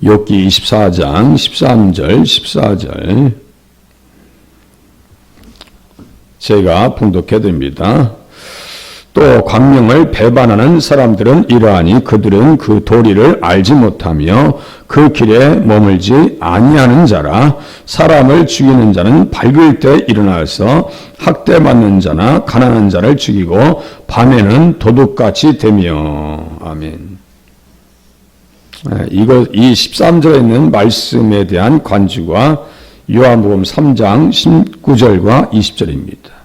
욥기 24장 13절 14절 제가 봉독해 드립니다. 또 광명을 배반하는 사람들은 이러하니 그들은 그 도리를 알지 못하며 그 길에 머물지 아니하는 자라. 사람을 죽이는 자는 밝을 때 일어나서 학대받는 자나 가난한 자를 죽이고 밤에는 도둑같이 되며. 아멘. 이 13절에 있는 말씀에 대한 관주가 요한복음 3장 19절과 20절입니다.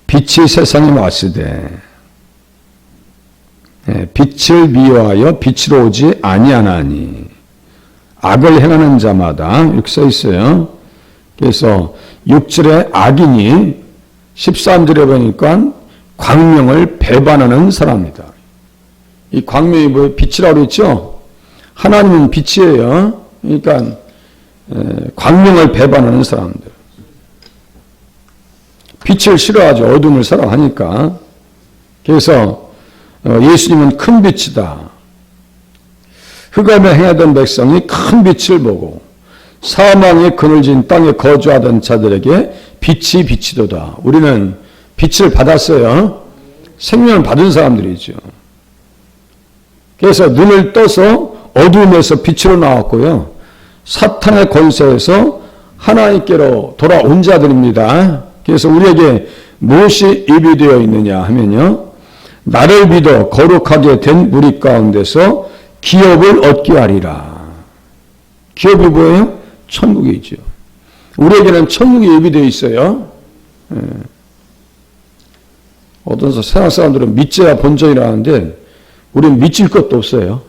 빛이 세상에 왔으되 빛을 미워하여 빛으로 오지 아니하나니 악을 행하는 자마다 이렇게 써 있어요. 그래서 6절에 악인이 13절에 보니까 광명을 배반하는 사람이다. 이 광명이 뭐 빛이라고 그랬죠? 하나님은 빛이에요. 그러니까 광명을 배반하는 사람들. 빛을 싫어하죠. 어둠을 사랑하니까. 그래서 예수님은 큰 빛이다. 흑암에 행하던 백성이 큰 빛을 보고 사망의 그늘진 땅에 거주하던 자들에게 빛이 비치도다. 우리는 빛을 받았어요. 생명을 받은 사람들이죠. 그래서 눈을 떠서 어둠에서 빛으로 나왔고요. 사탄의 권세에서 하나님께로 돌아온 자들입니다. 그래서 우리에게 무엇이 예비되어 있느냐 하면요. 나를 믿어 거룩하게 된 무리 가운데서 기업을 얻게 하리라. 기업이 뭐예요? 천국이죠. 우리에게는 천국이 예비되어 있어요. 어떤 세상 사람들은 믿져야 본전이라는데 우리는 믿질 것도 없어요.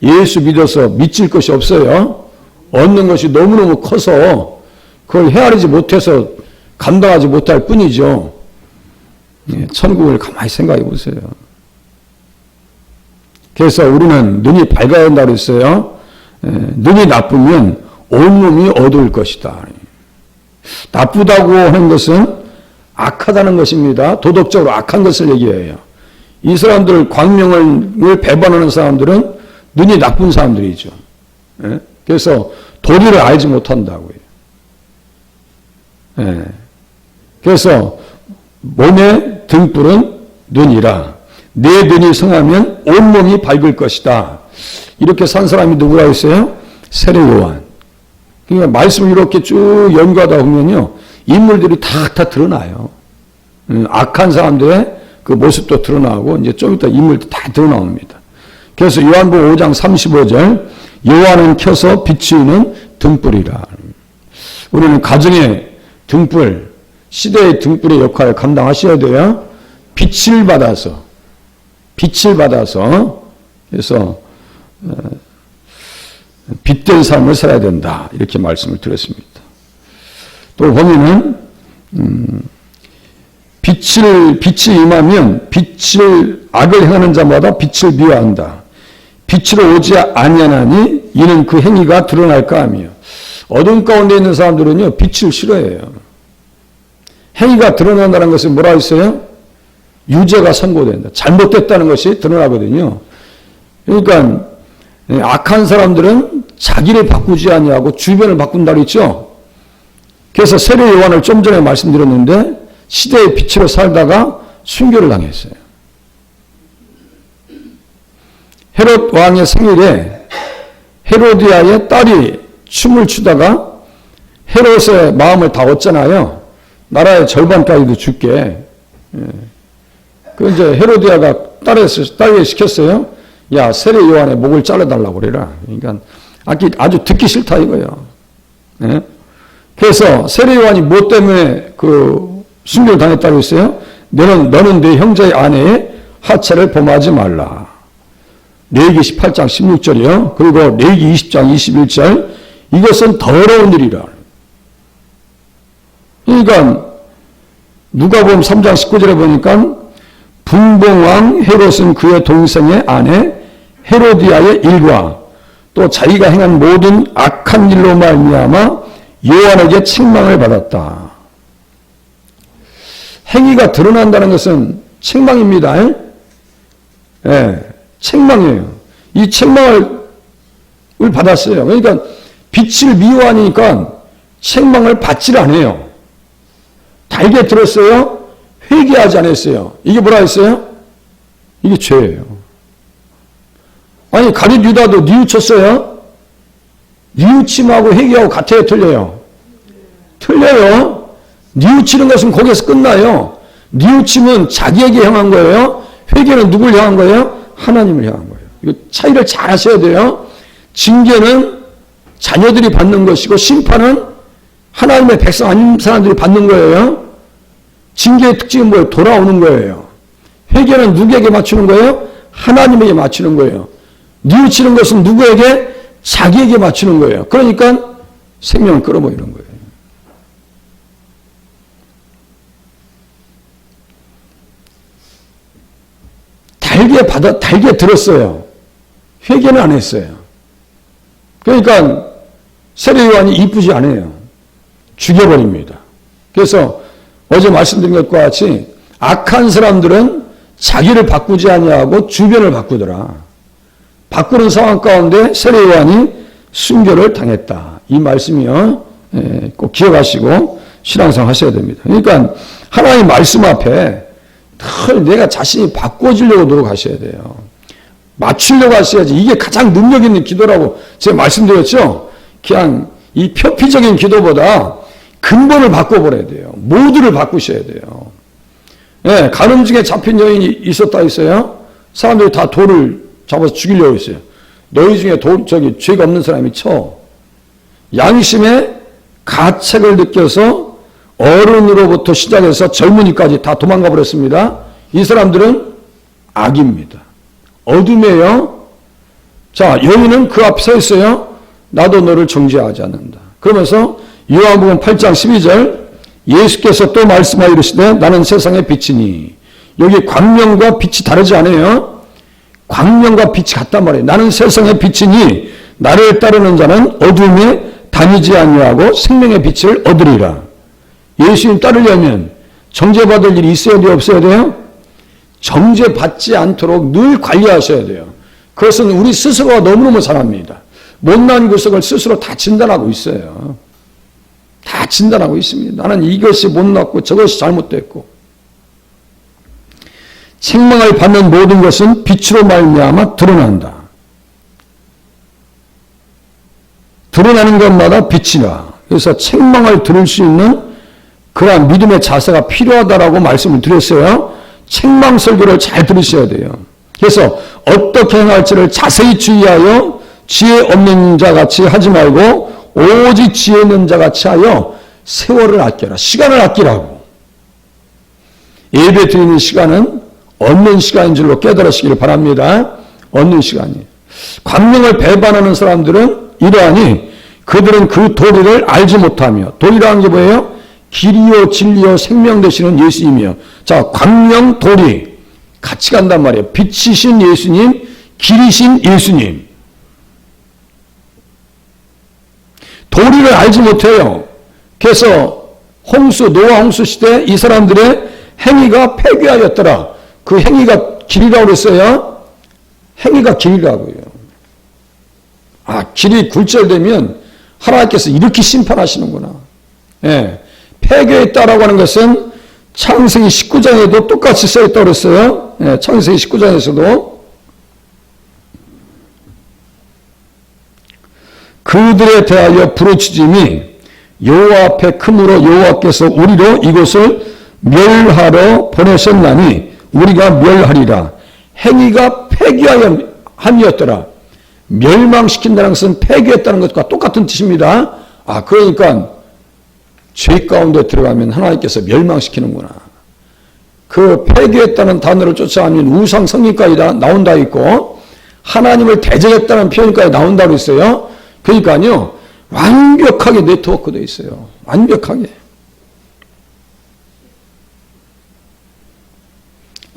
예수 믿어서 믿질 것이 없어요. 얻는 것이 너무너무 커서 그걸 헤아리지 못해서 감당하지 못할 뿐이죠. 천국을 가만히 생각해 보세요. 그래서 우리는 눈이 밝아야 한다고 했어요. 눈이 나쁘면 온몸이 어두울 것이다. 나쁘다고 하는 것은 악하다는 것입니다. 도덕적으로 악한 것을 얘기해요. 이 사람들, 광명을 배반하는 사람들은 눈이 나쁜 사람들이죠. 그래서 도리를 알지 못한다고요. 그래서 몸의 등불은 눈이라. 내 눈이 성하면 온몸이 밝을 것이다. 이렇게 산 사람이 누구라고 했어요? 세례 요한. 그러니까 말씀을 이렇게 쭉 연구하다 보면요. 인물들이 다 드러나요. 악한 사람들의 그 모습도 드러나고 이제 좀 이따 인물도 다 드러나옵니다. 그래서 요한복음 5장 35절 요한은 켜서 비추는 등불이라. 우리는 가정의 등불, 시대의 등불의 역할을 감당하셔야 돼요. 빛을 받아서 그래서 빛된 삶을 살아야 된다. 이렇게 말씀을 드렸습니다. 또 보면은 빛이 임하면 악을 행하는 자마다 빛을 미워한다. 빛으로 오지 아니하나니 이는 그 행위가 드러날까 하며. 어둠 가운데 있는 사람들은요 빛을 싫어해요. 행위가 드러난다는 것은 뭐라 했어요? 유죄가 선고된다. 잘못됐다는 것이 드러나거든요. 그러니까 악한 사람들은 자기를 바꾸지 아니하고 주변을 바꾼다고 했죠. 그래서 세례 요한을 좀 전에 말씀드렸는데 시대의 빛으로 살다가 순교를 당했어요. 헤롯 왕의 생일에 헤로디아의 딸이 춤을 추다가 헤롯의 마음을 다 얻잖아요. 나라의 절반까지도 줄게. 그 이제 헤로디아가 딸에게 시켰어요. 야, 세례 요한의 목을 잘라달라고 그래라. 그러니까 아주 듣기 싫다 이거예요. 그래서 세례 요한이 뭐 때문에 그 순교를 당했다고 했어요? 너는 내 형제의 아내의 하체를 범하지 말라. 레위기 18장 16절이요. 그리고 레위기 20장 21절. 이것은 더러운 일이라. 그러니까 누가복음 3장 19절에 보니까 분봉왕 헤롯은 그의 동생의 아내 헤로디아의 일과 또 자기가 행한 모든 악한 일로 말미암아 요한에게 책망을 받았다. 행위가 드러난다는 것은 책망입니다. 책망이에요. 이 책망을 받았어요. 그러니까 빛을 미워하니까 책망을 받지를 않아요. 달게 들었어요. 회개하지 않았어요. 이게 뭐라 했어요? 이게 죄예요. 아니 가룟 유다도 뉘우쳤어요? 뉘우침하고 회개하고 같아요, 틀려요? 틀려요. 뉘우치는 것은 거기에서 끝나요. 뉘우침은 자기에게 향한 거예요. 회개는 누굴 향한 거예요? 하나님을 향한 거예요. 이거 차이를 잘 하셔야 돼요. 징계는 자녀들이 받는 것이고 심판은 하나님의 백성 아닌 사람들이 받는 거예요. 징계의 특징은 뭐예요? 돌아오는 거예요. 회개는 누구에게 맞추는 거예요? 하나님에게 맞추는 거예요. 뉘우치는 것은 누구에게? 자기에게 맞추는 거예요. 그러니까 생명을 끌어모이는 거예요. 달게 들었어요. 회개는 안 했어요. 그러니까 세례 요한이 이쁘지 않아요. 죽여버립니다. 그래서 어제 말씀드린 것과 같이 악한 사람들은 자기를 바꾸지 아니하고 주변을 바꾸더라. 바꾸는 상황 가운데 세례 요한이 순교를 당했다. 이 말씀이요. 꼭 기억하시고 신앙생활 하셔야 됩니다. 그러니까 하나님의 말씀 앞에 늘 내가 자신이 바꿔지려고 노력하셔야 돼요. 맞추려고 하셔야지. 이게 가장 능력 있는 기도라고 제가 말씀드렸죠. 그냥 이 표피적인 기도보다 근본을 바꿔버려야 돼요. 모두를 바꾸셔야 돼요. 예, 가늠증에 잡힌 여인이 있었다 했어요. 사람들이 다 돌을 잡아서 죽이려고 했어요. 너희 중에 죄가 없는 사람이 쳐. 양심의 가책을 느껴서 어른으로부터 시작해서 젊은이까지 다 도망가 버렸습니다. 이 사람들은 악입니다. 어둠이에요. 자, 여인은 그 앞에 서 있어요. 나도 너를 정죄하지 않는다. 그러면서 요한복음 8장 12절 예수께서 또 말씀하여 이르시되 나는 세상의 빛이니. 여기 광명과 빛이 다르지 않아요. 광명과 빛이 같단 말이에요. 나는 세상의 빛이니 나를 따르는 자는 어둠에 다니지 아니하고 생명의 빛을 얻으리라. 예수님 따르려면 정죄받을 일이 있어야 돼요? 없어야 돼요? 정죄받지 않도록 늘 관리하셔야 돼요. 그것은 우리 스스로가 너무너무 잘합니다. 못난 구석을 스스로 다 진단하고 있어요. 다 진단하고 있습니다. 나는 이것이 못났고 저것이 잘못됐고. 책망을 받는 모든 것은 빛으로 말미암아 드러난다. 드러나는 것마다 빛이라. 그래서 책망을 들을 수 있는 그러한 믿음의 자세가 필요하다라고 말씀을 드렸어요. 책망 설교를 잘 들으셔야 돼요. 그래서 어떻게 행할지를 자세히 주의하여 지혜 없는 자 같이 하지 말고 오직 지혜 있는 자 같이 하여 세월을 아껴라. 시간을 아끼라고. 예배 드리는 시간은 얻는 시간인 줄로 깨달으시기를 바랍니다. 얻는 시간이에요. 광명을 배반하는 사람들은 이러하니 그들은 그 도리를 알지 못하며, 도리라는 게 뭐예요? 길이요 진리요 생명 되시는 예수님이요. 자, 광명 도리 같이 간단 말이에요. 빛이신 예수님, 길이신 예수님. 도리를 알지 못해요. 그래서 노아 홍수 시대 이 사람들의 행위가 폐괴하였더라. 그 행위가 길이라고 그랬어요. 행위가 길이라고요. 길이 굴절되면 하나님께서 이렇게 심판하시는구나. 예. 폐괴했다라고 하는 것은 창세기 19장에도 똑같이 써있다고 그랬어요. 예, 창세기 19장에서도 그들에 대하여 부르짖음이 여호와 앞에 크므로 여호와께서 우리로 이곳을 멸하러 보내셨나니 우리가 멸하리라. 행위가 폐기함이었더라. 멸망시킨다는 것은 폐기했다는 것과 똑같은 뜻입니다. 그러니까 죄 가운데 들어가면 하나님께서 멸망시키는구나. 그 폐기했다는 단어를 쫓아가면 우상 성립까지 나온다 있고 하나님을 대적했다는 표현까지 나온다고 있어요. 그러니까요, 완벽하게 네트워크되어 있어요. 완벽하게.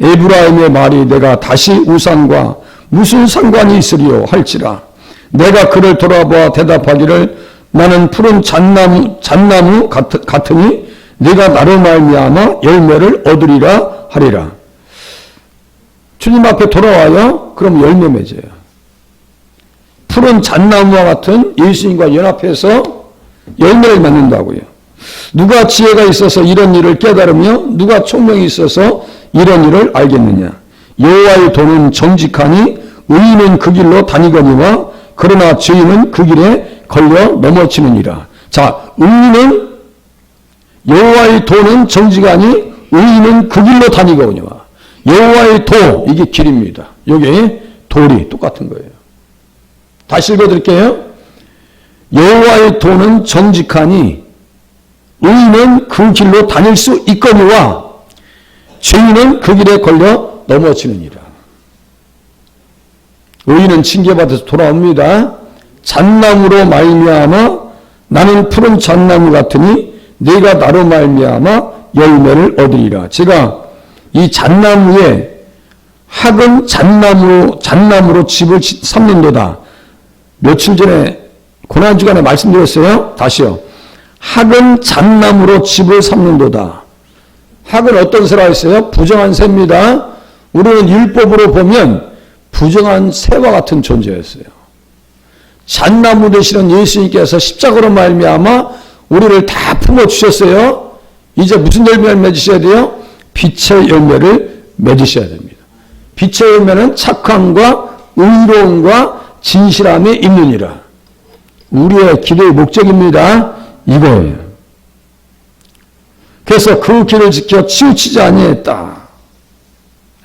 에브라임의 말이 내가 다시 우상과 무슨 상관이 있으리요 할지라. 내가 그를 돌아보아 대답하기를 나는 푸른 잣나무 같으니 네가 나로 말미암아 열매를 얻으리라 하리라. 주님 앞에 돌아와요. 그럼 열매 맺어요. 푸른 잣나무와 같은 예수님과 연합해서 열매를 맺는다고요. 누가 지혜가 있어서 이런 일을 깨달으며 누가 총명이 있어서 이런 일을 알겠느냐. 여호와의 도는 정직하니 의인은 그 길로 다니거니와 그러나 죄인은 그 길에 걸려 넘어지느니라. 자, 의인은 여호와의 도는 정직하니 의인은 그 길로 다니거니와. 여호와의 도, 이게 길입니다. 여기 돌이 똑같은 거예요. 다시 읽어드릴게요. 여호와의 도는 정직하니 의인은 그 길로 다닐 수 있거니와 죄인은 그 길에 걸려 넘어지느니라. 의인은 징계받아서 돌아옵니다. 잣나무로 말미암아 나는 푸른 잣나무 같으니 네가 나로 말미암아 열매를 얻으리라. 제가 이 잣나무에 학은 잣나무로 집을 삼는도다. 며칠 전에 고난주간에 말씀드렸어요. 다시요. 학은 잣나무로 집을 삼는도다. 학은 어떤 새라 했어요? 부정한 새입니다. 우리는 율법으로 보면 부정한 새와 같은 존재였어요. 잣나무 되시는 예수님께서 십자가로 말미암아 우리를 다 품어주셨어요. 이제 무슨 열매를 맺으셔야 돼요? 빛의 열매를 맺으셔야 됩니다. 빛의 열매는 착함과 의로움과 진실함이 있느니라. 우리의 기도의 목적입니다. 이거예요. 그래서 그 길을 지켜 치우치지 아니했다.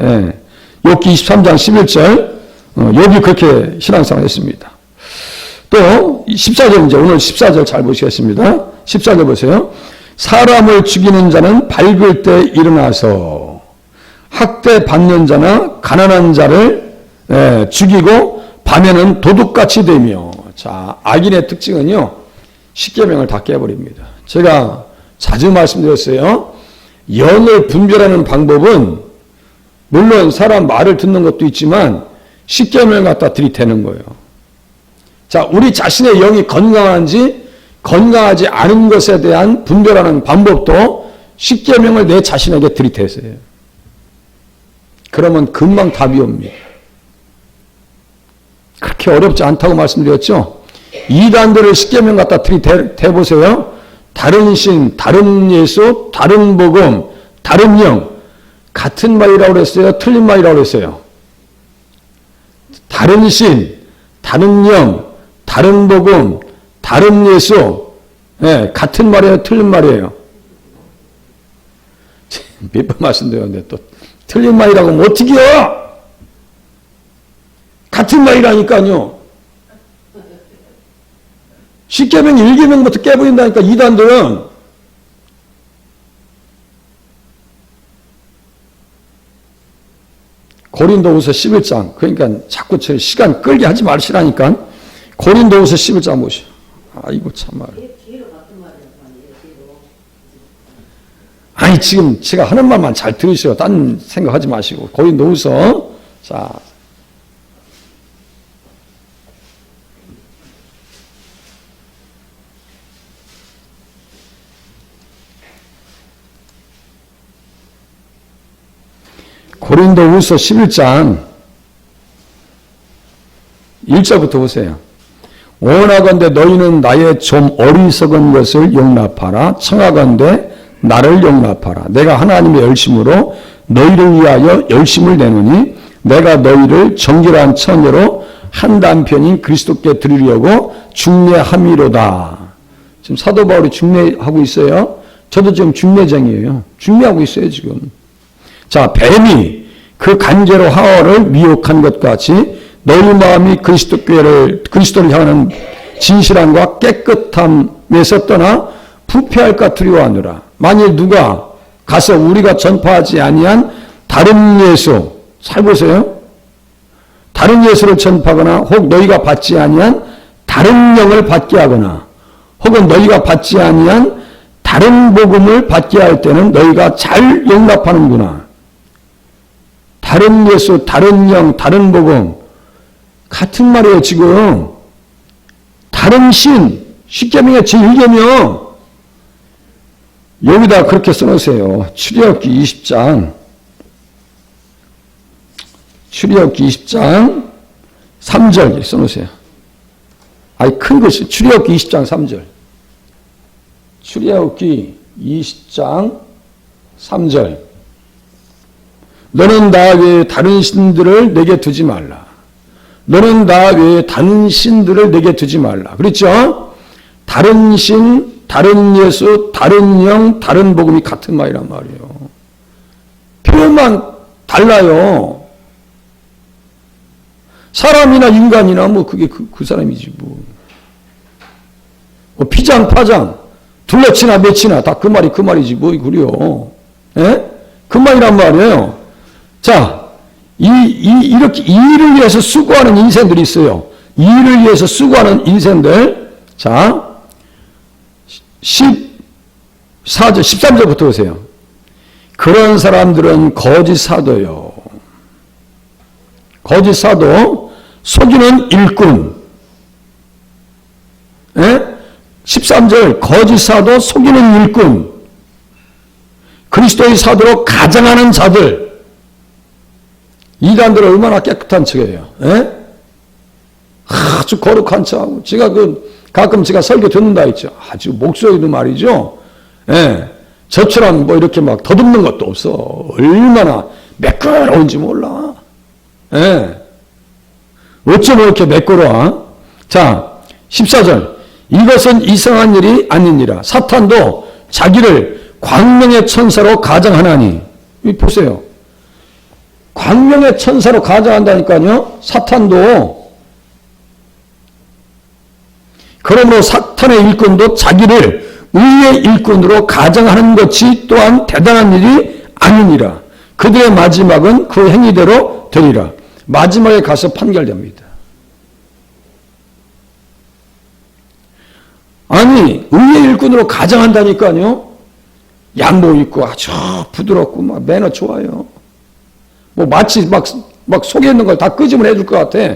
예. 욥기 23장 11절 여기 그렇게 신앙생활 했습니다. 또 14절 이제 오늘 14절 잘 보시겠습니다. 14절 보세요. 사람을 죽이는 자는 밝을 때 일어나서 학대 받는 자나 가난한 자를 죽이고 밤에는 도둑같이 되며. 자, 악인의 특징은요. 십계명을 다 깨버립니다. 제가 자주 말씀드렸어요. 영을 분별하는 방법은 물론 사람 말을 듣는 것도 있지만 십계명을 갖다 들이대는 거예요. 자, 우리 자신의 영이 건강한지 건강하지 않은 것에 대한 분별하는 방법도 십계명을 내 자신에게 들이대세요. 그러면 금방 답이 옵니다. 그렇게 어렵지 않다고 말씀드렸죠. 이단들을 십계명 갖다 들이대보세요. 다른 신, 다른 예수, 다른 복음, 다른 영, 같은 말이라고 그랬어요? 틀린 말이라고 그랬어요? 다른 신, 다른 영, 다른 복음, 다른 예수, 같은 말이에요? 틀린 말이에요? 몇 번 말씀드렸는데 또 틀린 말이라고 하면 어떻게 해요? 같은 말이라니까요. 십계명 1계명부터 깨버린다니까 이단들은. 고린도후서 11장. 그러니까 자꾸 저 시간 끌게 하지 마시라니까. 고린도후서 11장 보시오. 아이고 참말. 아니 지금 제가 하는 말만 잘 들으시오. 딴 생각하지 마시고. 고린도후서. 자. 고린도후서 11장 1절부터 보세요. 원하건대 너희는 나의 좀 어리석은 것을 용납하라. 청하건대 나를 용납하라. 내가 하나님의 열심으로 너희를 위하여 열심을 내노니 내가 너희를 정결한 처녀로 한 남편인 그리스도께 드리려고 중매함이로다. 지금 사도 바울이 중매하고 있어요. 저도 지금 중매쟁이에요. 중매하고 있어요 지금. 자, 뱀이 그 간제로 하와를 미혹한 것 같이 너희 마음이 그리스도를 향하는 진실함과 깨끗함에서 떠나 부패할까 두려워하느라. 만일 누가 가서 우리가 전파하지 아니한 다른 예수, 잘 보세요. 다른 예수를 전파하거나 혹 너희가 받지 아니한 다른 영을 받게 하거나 혹은 너희가 받지 아니한 다른 복음을 받게 할 때는 너희가 잘 용납하는구나. 다른 예수, 다른 영, 다른 복음 같은 말이에요 지금. 다른 신, 십계명의 제1계명 여기다 그렇게 써놓으세요. 출애굽기 20장 출애굽기 20장 3절 써놓으세요. 아니 큰 글씨 출애굽기 20장 3절. 출애굽기 20장 3절. 너는 나 외에 다른 신들을 내게 두지 말라. 너는 나 외에 다른 신들을 내게 두지 말라. 그렇죠? 다른 신, 다른 예수, 다른 영, 다른 복음이 같은 말이란 말이에요. 표현만 달라요. 사람이나 인간이나 뭐 그게 그 사람이지 뭐. 피장, 파장, 둘러치나 맺히나 다 그 말이지 뭐 그래요. 예? 그 말이란 말이에요. 자, 이렇게 일을 위해서 수고하는 인생들이 있어요. 일을 위해서 수고하는 인생들. 자, 14절, 13절부터 보세요. 그런 사람들은 거짓 사도요. 거짓 사도, 속이는 일꾼. 예? 13절, 거짓 사도, 속이는 일꾼. 그리스도의 사도로 가장하는 자들. 이단들은 얼마나 깨끗한 척이에요. 예? 아주 거룩한 척하고. 제가 가끔 제가 설교 듣는다 했죠. 아주 목소리도 말이죠. 예. 저처럼 뭐 이렇게 막 더듬는 것도 없어. 얼마나 매끄러운지 몰라. 예. 어쩜 이렇게 매끄러워? 자, 14절. 이것은 이상한 일이 아니니라. 사탄도 자기를 광명의 천사로 가장하나니. 보세요. 광명의 천사로 가장한다니까요. 사탄도. 그러므로 사탄의 일꾼도 자기를 의의 일꾼으로 가장하는 것이 또한 대단한 일이 아니니라. 그들의 마지막은 그 행위대로 되리라. 마지막에 가서 판결됩니다. 아니 의의 일꾼으로 가장한다니까요. 양복 입고 아주 부드럽고 막 매너 좋아요. 뭐 마치 막 속에 있는 걸 다 끄집어 내줄 것 같아.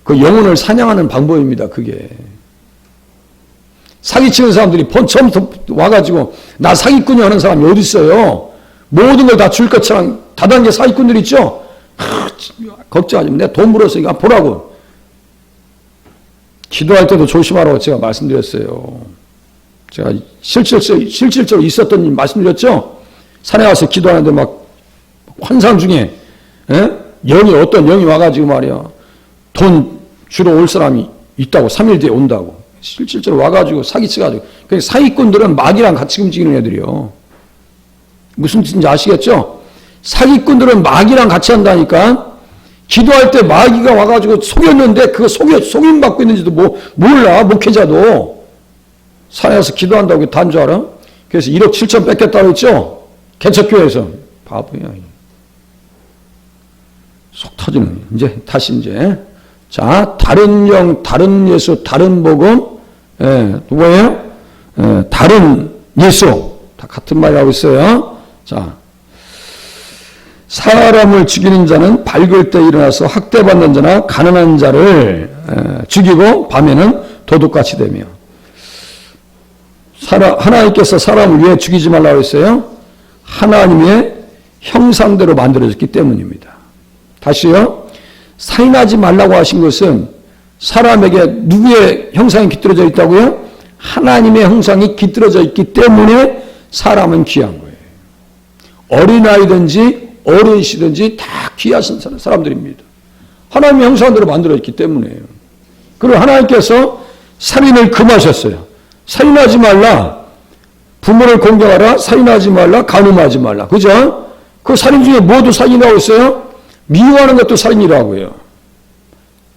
그 영혼을 사냥하는 방법입니다. 그게. 사기치는 사람들이 처음부터 와가지고 나 사기꾼이 하는 사람이 어디 있어요? 모든 걸 다 줄 것처럼 다단계 사기꾼들 있죠? 걱정하지 마. 내가 돈 벌었으니까 보라고. 기도할 때도 조심하라고 제가 말씀드렸어요. 제가 실질적으로 있었던 일 말씀드렸죠? 산에 가서 기도하는데 막 환상 중에 어떤 영이 와가지고 말이야. 돈 주러 올 사람이 있다고 3일 뒤에 온다고. 실질적으로 와가지고 사기쳐가지고. 그러니까 사기꾼들은 마귀랑 같이 움직이는 애들이요. 무슨 뜻인지 아시겠죠? 사기꾼들은 마귀랑 같이 한다니까. 기도할 때 마귀가 와가지고 속였는데 그거 속임받고 있는지도 몰라. 목회자도. 산에 가서 기도한다고 단 줄 알아? 그래서 1억 7천 뺏겼다고 했죠? 개척교회에서. 바보야. 속 터지는. 다시 자, 다른 영, 다른 예수, 다른 복음, 누구예요? 다른 예수. 다 같은 말이라고 있어요. 자, 사람을 죽이는 자는 밝을 때 일어나서 학대받는 자나 가난한 자를 죽이고 밤에는 도둑같이 되며. 하나님께서 사람을 왜 죽이지 말라고 했어요? 하나님의 형상대로 만들어졌기 때문입니다. 다시요. 살인하지 말라고 하신 것은 사람에게 누구의 형상이 깃들어져 있다고요? 하나님의 형상이 깃들어져 있기 때문에 사람은 귀한 거예요. 어린아이든지 어른이든지 다 귀하신 사람들입니다. 하나님의 형상대로 만들어졌기 때문에요. 그리고 하나님께서 살인을 금하셨어요. 살인하지 말라. 부모를 공경하라. 살인하지 말라. 간음하지 말라. 그죠? 그 살인 중에 뭐도 살인하고 있어요? 미워하는 것도 살인이라고 해요.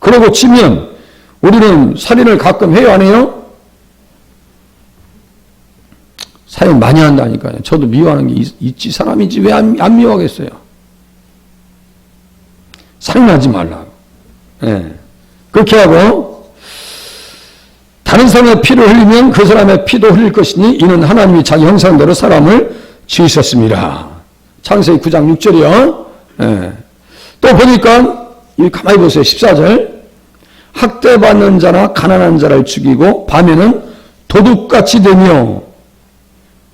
그러고 치면 우리는 살인을 가끔 해요, 안 해요? 살인 많이 한다니까요. 저도 미워하는 게 있지. 사람이지 왜 안 미워하겠어요? 살인하지 말라고. 네. 그렇게 하고 다른 사람의 피를 흘리면 그 사람의 피도 흘릴 것이니 이는 하나님이 자기 형상대로 사람을 지으셨습니다. 창세기 9장 6절이요. 네. 또 보니까 가만히 보세요. 14절. 학대받는 자나 가난한 자를 죽이고 밤에는 도둑같이 되며.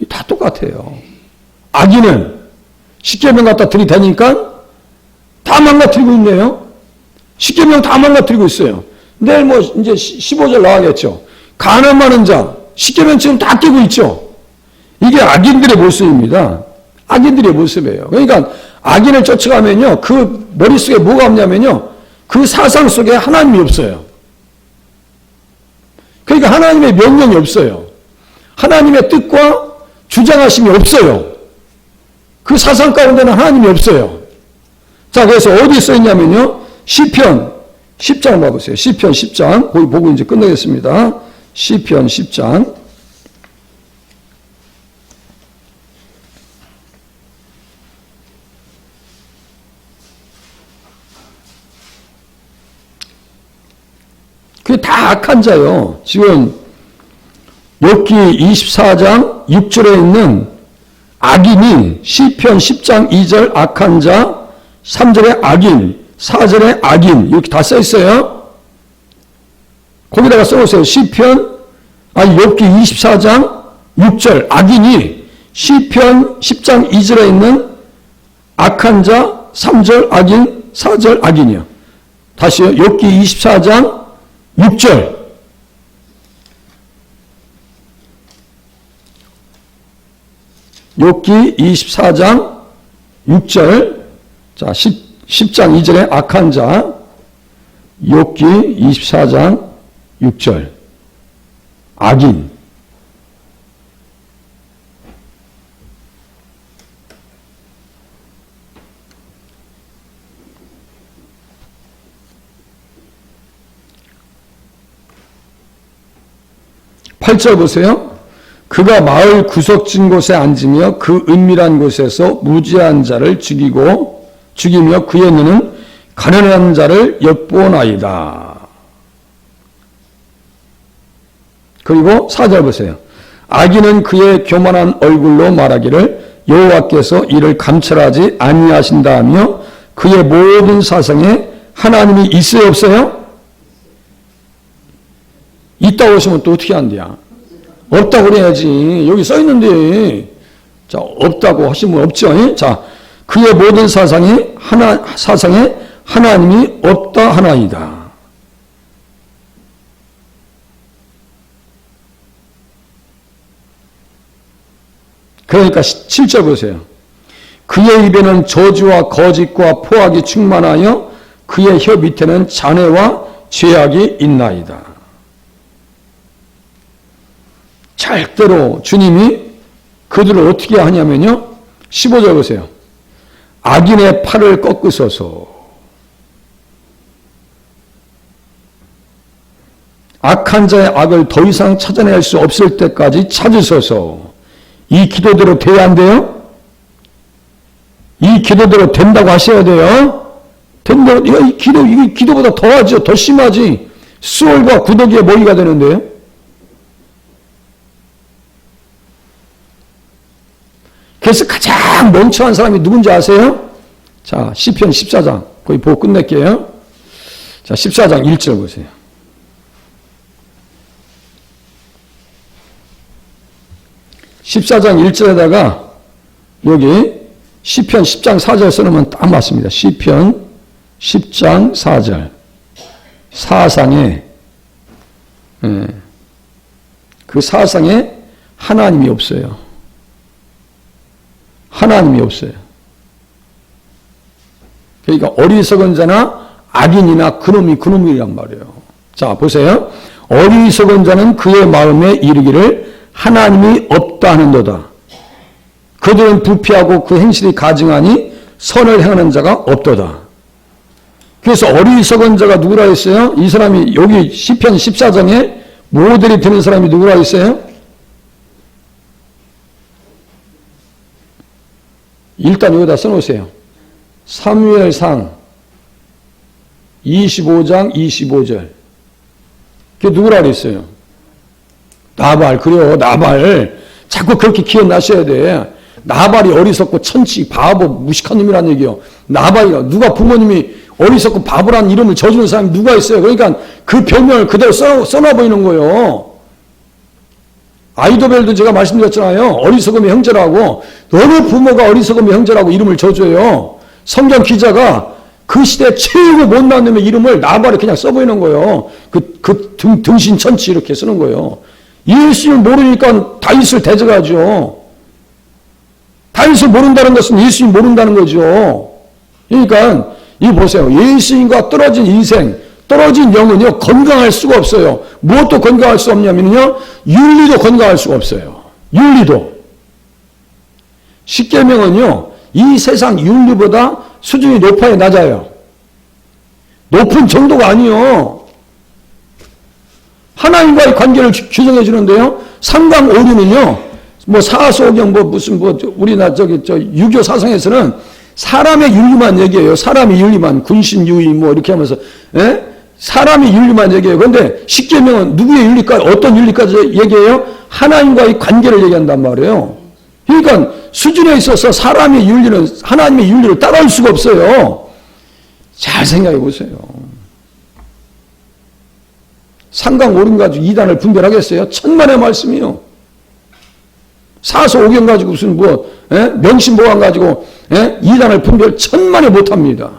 다 똑같아요. 악인은 십계명 갖다 들이대니까 다 망가뜨리고 있네요. 십계명 다 망가뜨리고 있어요. 내일 뭐 이제 15절 나가겠죠. 가늠 많은 자, 십계명 지금 다 깨고 있죠. 이게 악인들의 모습입니다. 악인들의 모습이에요. 그러니까 악인을 쫓아가면요, 그 머릿속에 뭐가 없냐면요, 그 사상 속에 하나님이 없어요. 그러니까 하나님의 명령이 없어요. 하나님의 뜻과 주장하심이 없어요. 그 사상 가운데는 하나님이 없어요. 자, 그래서 어디 써 있냐면요, 시편 10장 봐보세요. 시편 10장, 거기 보고 이제 끝내겠습니다. 시편 10장. 그게 다 악한 자요. 지금 욥기 24장 6절에 있는 악인이 시편 10장 2절 악한 자, 3절에 악인, 4절에 악인 이렇게 다 써 있어요. 거기다가 써보세요. 욥기 24장 6절 악인이 시편 10장 2절에 있는 악한 자, 3절 악인, 4절 악인이요. 다시요. 욥기 24장 6절. 욥기 24장 6절. 자, 10장 2절에 악한 자. 욥기 24장 6절. 악인. 팔절 보세요. 그가 마을 구석진 곳에 앉으며 그 은밀한 곳에서 무지한 자를 죽이며 그의 눈은 가난한 자를 엿보나이다. 그리고 4절 보세요. 악인은 그의 교만한 얼굴로 말하기를 여호와께서 이를 감찰하지 아니하신다 하며 그의 모든 사상에 하나님이 있어요 없어요? 있다고 하시면 또 어떻게 한대요? 없다고 그래야지. 여기 써 있는데. 자, 없다고 하시면 없죠. 자, 그의 모든 사상에 하나님이 없다 하나이다. 그러니까 7절 보세요. 그의 입에는 저주와 거짓과 포악이 충만하여 그의 혀 밑에는 잔해와 죄악이 있나이다. 절대로 주님이 그들을 어떻게 하냐면요. 15절 보세요. 악인의 팔을 꺾으소서. 악한 자의 악을 더 이상 찾아낼 수 없을 때까지 찾으소서. 이 기도대로 돼야 안 돼요? 이 기도대로 된다고 하셔야 돼요. 된다고, 이 기도보다 더 하죠. 더 심하지. 수월과 구더기에 모이가 되는데요. 그래서 가장 멍청한 사람이 누군지 아세요? 자, 시편 14장. 거기 보고 끝낼게요. 자, 14장 1절 보세요. (14장 1절에다가) 여기 시편 10장 4절 써놓으면 딱 맞습니다. 시편 10장 4절. 사상에, 그 사상에 하나님이 없어요. 하나님이 없어요. 그러니까 어리석은 자나 악인이나 그놈이란 말이에요. 자, 보세요. 어리석은 자는 그의 마음에 이르기를 하나님이 없다 하는도다. 그들은 부패하고 그 행실이 가증하니 선을 행하는 자가 없도다. 그래서 어리석은 자가 누구라 했어요? 이 사람이 여기 시편 14장에 모델이 되는 사람이 누구라 했어요? 일단 여기다 써놓으세요. 사무엘상 25장 25절. 그게 누구라 그랬어요? 나발. 그래요. 나발. 자꾸 그렇게 기억나셔야 돼. 나발이 어리석고 천치 바보 무식한 놈이란 얘기요. 나발이라. 누가 부모님이 어리석고 바보라는 이름을 져주는 사람이 누가 있어요? 그러니까 그 별명을 그대로 써놔버리는 거예요. 아이도벨도 제가 말씀드렸잖아요. 어리석음의 형제라고. 어느 부모가 어리석음의 형제라고 이름을 져줘요. 성경 기자가 그 시대 최고 못난 놈의 이름을 나발에 그냥 써보이는 거예요. 등신 천치 이렇게 쓰는 거예요. 예수님을 모르니까 다윗을 대적하죠. 다윗을 모른다는 것은 예수님 모른다는 거죠. 그러니까 이 보세요. 예수님과 떨어진 인생, 떨어진 영은요 건강할 수가 없어요. 무엇도 건강할 수 없냐면요 윤리도 건강할 수가 없어요. 윤리도. 십계명은요 이 세상 윤리보다 수준이 높아요, 낮아요? 높은 정도가 아니요. 하나님과의 관계를 규정해 주는데요. 삼강오륜은요, 뭐 사소경 우리나 유교 사상에서는 사람의 윤리만 얘기해요. 사람의 윤리만, 군신유의 뭐 이렇게 하면서, 예? 사람의 윤리만 얘기해요. 그런데 십계명은 누구의 윤리까지, 어떤 윤리까지 얘기해요? 하나님과의 관계를 얘기한단 말이에요. 그러니까 수준에 있어서 사람의 윤리는 하나님의 윤리를 따라올 수가 없어요. 잘 생각해 보세요. 삼강오륜 가지고 이단을 분별하겠어요? 천만의 말씀이요. 사소오경 가지고 무슨 명심보강 가지고 이단을 분별 천만에 못합니다.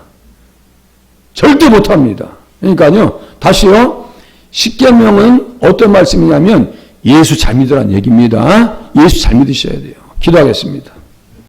절대 못합니다. 그러니까요. 다시요. 십계명은 어떤 말씀이냐면 예수 잘 믿으라는 얘기입니다. 예수 잘 믿으셔야 돼요. 기도하겠습니다.